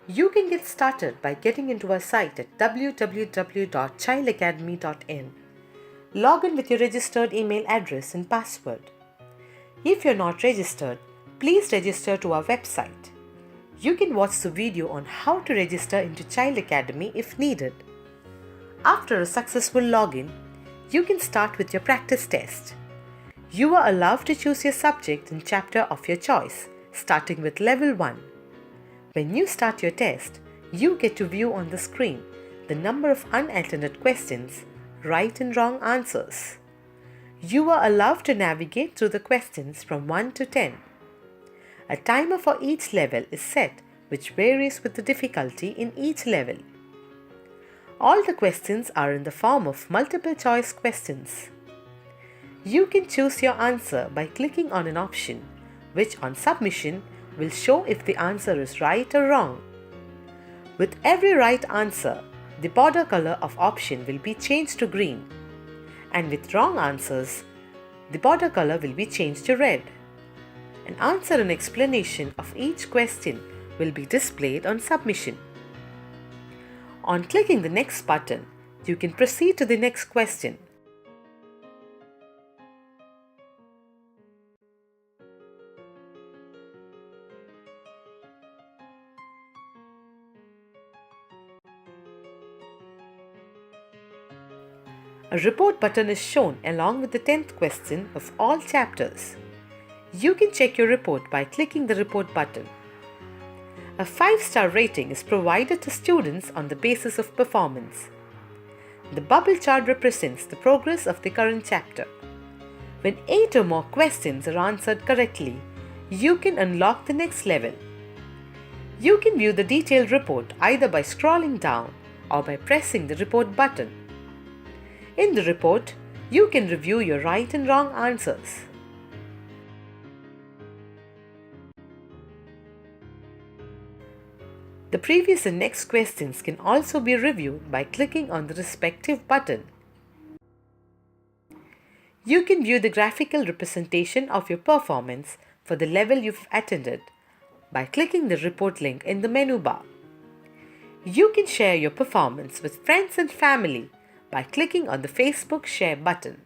You can get started by getting into our site at www.childacademy.in. Log in with your registered email address and password. If you're not registered, please register to our website. You can watch the video on how to register into Child Academy if needed. After a successful login, you can start with your practice test. You are allowed to choose your subject and chapter of your choice, starting with Level 1. When you start your test, you get to view on the screen the number of unattended questions, right and wrong answers. You are allowed to navigate through the questions from 1 to 10. A timer for each level is set, which varies with the difficulty in each level. All the questions are in the form of multiple choice questions. You can choose your answer by clicking on an option, which on submission will show if the answer is right or wrong. With every right answer, the border color of option will be changed to green, and with wrong answers, the border color will be changed to red. An answer and explanation of each question will be displayed on submission. On clicking the next button, you can proceed to the next question. A report button is shown along with the 10th question of all chapters. You can check your report by clicking the report button. A 5-star rating is provided to students on the basis of performance. The bubble chart represents the progress of the current chapter. When 8 or more questions are answered correctly, you can unlock the next level. You can view the detailed report either by scrolling down or by pressing the report button. In the report, you can review your right and wrong answers. The previous and next questions can also be reviewed by clicking on the respective button. You can view the graphical representation of your performance for the level you've attended by clicking the report link in the menu bar. You can share your performance with friends and family by clicking on the Facebook Share button.